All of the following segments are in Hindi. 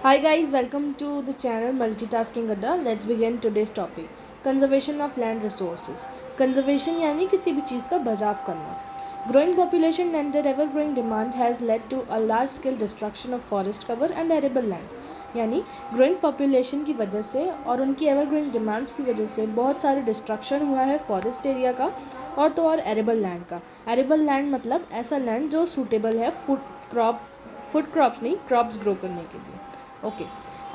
Hi guys, welcome to the channel Multitasking Adda. Let's begin today's topic. Conservation of land resources. Conservation यानी किसी भी चीज़ का बचाव करना. Growing population and their ever-growing demand has led to a large-scale destruction of forest cover and arable land. यानी ग्रोइंग पॉपुलेशन की वजह से और उनकी एवर ग्रोइंग डिमांड्स की वजह से बहुत सारे डिस्ट्रक्शन हुआ है फॉरेस्ट एरिया का और तो और एरेबल लैंड का. एरेबल लैंड मतलब ऐसा लैंड जो सूटेबल है फूड क्रॉप्स नहीं, क्रॉप्स ग्रो करने के लिए. Okay.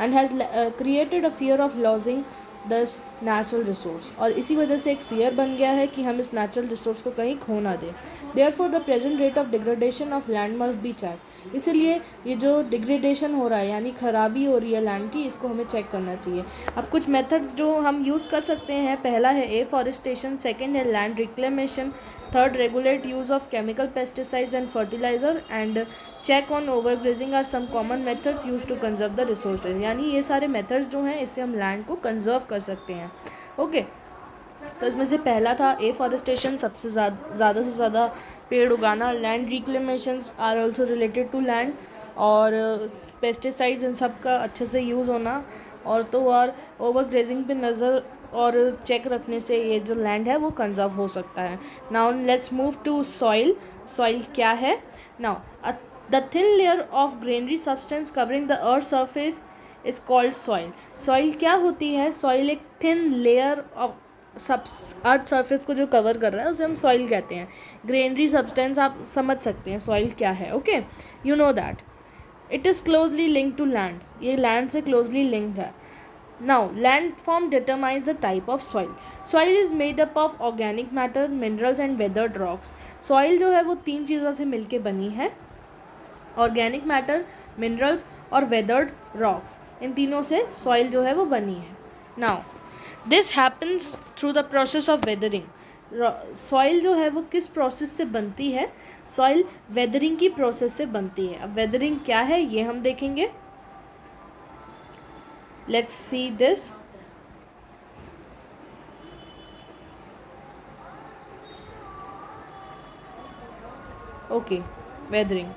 And has created a fear of lodging दस नेचुरल रिसोर्स. और इसी वजह से एक फियर बन गया है कि हम इस नेचुरल रिसोर्स को कहीं खो ना दें. Therefore the present rate of degradation of land must be check. इसीलिए ये जो डिग्रेडेशन हो रहा है यानी खराबी हो रही है लैंड की, इसको हमें चेक करना चाहिए. अब कुछ मेथड्स जो हम यूज़ कर सकते हैं, पहला है एफॉरेस्टेशन, सेकेंड है land reclamation, third regulate use of chemical pesticides and fertiliser and check on overgrazing are some common methods use to conserve the resources. यानी ये सारे मेथड्स जो हैं इससे हम लैंड को कंजर्व कर सकते हैं. ओके. तो इसमें से पहला था एफॉरेस्टेशन, सबसे ज़्यादा से ज़्यादा पेड़ उगाना. Land reclamations are also related to land, और पेस्टिसाइड्स इन सब का अच्छे से यूज़ होना, और तो और ओवर ग्रेजिंग पे नज़र और चेक रखने से ये जो लैंड है वो कंजर्व हो सकता है. Now let's move to soil. Soil क्या है? Now the thin layer of grainy substance covering the earth surface is called soil. Soil क्या होती है? सॉइल एक thin layer of earth surface को जो कवर कर रहा है उसे हम सॉइल कहते हैं. ग्रेनरी सब्सटेंस आप समझ सकते हैं सॉइल क्या है. Okay, you know that it is closely linked to land. ये लैंड से क्लोजली लिंक्ड है. Now, landform determines the type of soil. Soil is made up of organic matter, minerals and weathered rocks. Soil जो है वो तीन चीज़ों से मिलके बनी है. ऑर्गेनिक मैटर, मिनरल्स और वेदर्ड रॉक्स. इन तीनों से सॉइल जो है वो बनी है. Now this happens through the process of weathering. Soil जो है वो किस प्रोसेस से बनती है? सॉइल वेदरिंग की प्रोसेस से बनती है. अब वेदरिंग क्या है ये हम देखेंगे. Let's see this. Okay, weathering.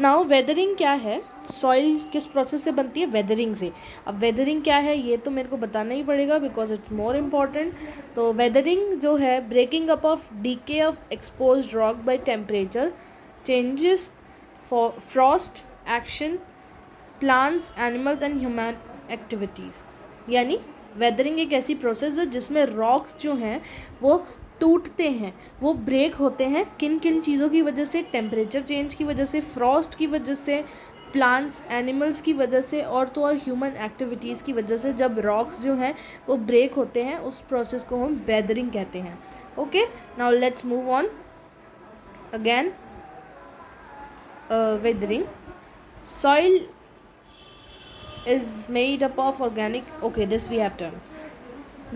Now weathering क्या है? सॉइल किस प्रोसेस से बनती है? वेदरिंग से. अब वेदरिंग क्या है ये तो मेरे को बताना ही पड़ेगा बिकॉज इट्स मोर इम्पॉर्टेंट. तो वेदरिंग जो है breaking up of decay of exposed rock by temperature changes, frost action, plants, animals and human activities. यानी वेदरिंग एक ऐसी प्रोसेस है जिसमें रॉक्स जो हैं वो टूटते हैं, वो ब्रेक होते हैं. किन किन चीज़ों की वजह से? टेम्परेचर चेंज की वजह से, फ्रॉस्ट की वजह से, प्लांट्स एनिमल्स की वजह से और तो और ह्यूमन एक्टिविटीज़ की वजह से. जब रॉक्स जो हैं वो ब्रेक होते हैं उस प्रोसेस को हम वेदरिंग कहते हैं. Okay, now let's move on again. Weathering. Soil is made up of organic. Okay, this we have done.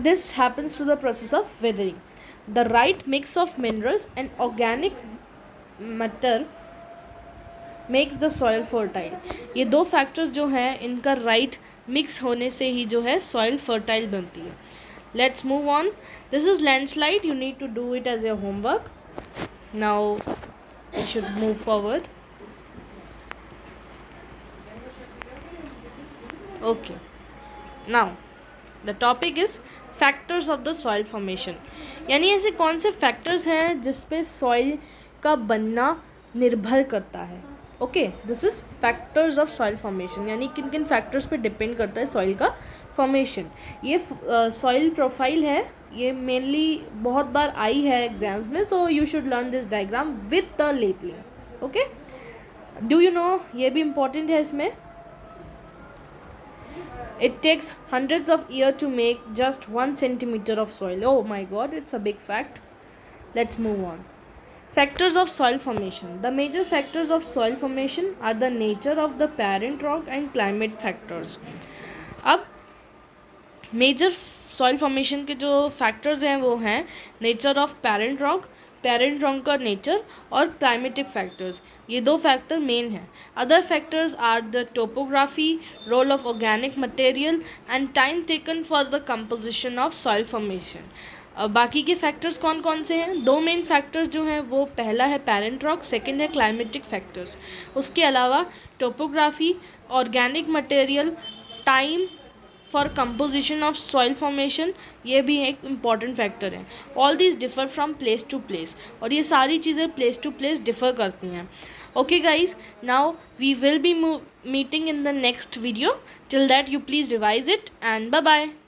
This happens through the process of weathering. The right mix of minerals and organic matter makes the soil fertile. ये दो फैक्टर्स जो हैं इनका राइट मिक्स होने से ही जो है सॉइल फर्टाइल बनती है. Let's move on. This is landslide. You need to do it as your homework. Now we should move forward. Okay, now the topic is factors of the soil formation. यानी ऐसे कौन से फैक्टर्स हैं जिस पे सॉइल का बनना निर्भर करता है. Okay, this is factors of soil formation. यानी किन किन फैक्टर्स पे डिपेंड करता है सॉइल का फॉर्मेशन. ये सॉइल प्रोफाइल है, ये मेनली बहुत बार आई है एग्जाम्स में, so you should learn this diagram with the labelling. Okay, do you know ये भी इम्पॉर्टेंट है इसमें. It takes hundreds of years to make just 1 centimeter of soil. Oh my god, it's a big fact. Let's move on. Factors of soil formation. The major factors of soil formation are the nature of the parent rock and climate factors. अब मेजर सॉइल फॉर्मेशन के जो फैक्टर्स हैं वो हैं nature of parent rock, parent rock का नेचर और क्लाइमेटिक फैक्टर्स. ये दो फैक्टर मेन हैं. Other factors are the topography, role of organic material and time taken for the composition of soil formation. बाकी के फैक्टर्स कौन कौन से हैं? दो मेन फैक्टर्स जो हैं वो, पहला है पेरेंट रॉक, सेकंड है क्लाइमेटिक फैक्टर्स। उसके अलावा topography, organic material, time for composition of soil formation, ये भी एक इम्पॉर्टेंट फैक्टर है। All these differ from place to place, और ये सारी चीज़ें प्लेस टू प्लेस डिफ़र करती हैं। Okay guys, now we will be meeting in the next video. Till that, you please revise it, and bye bye.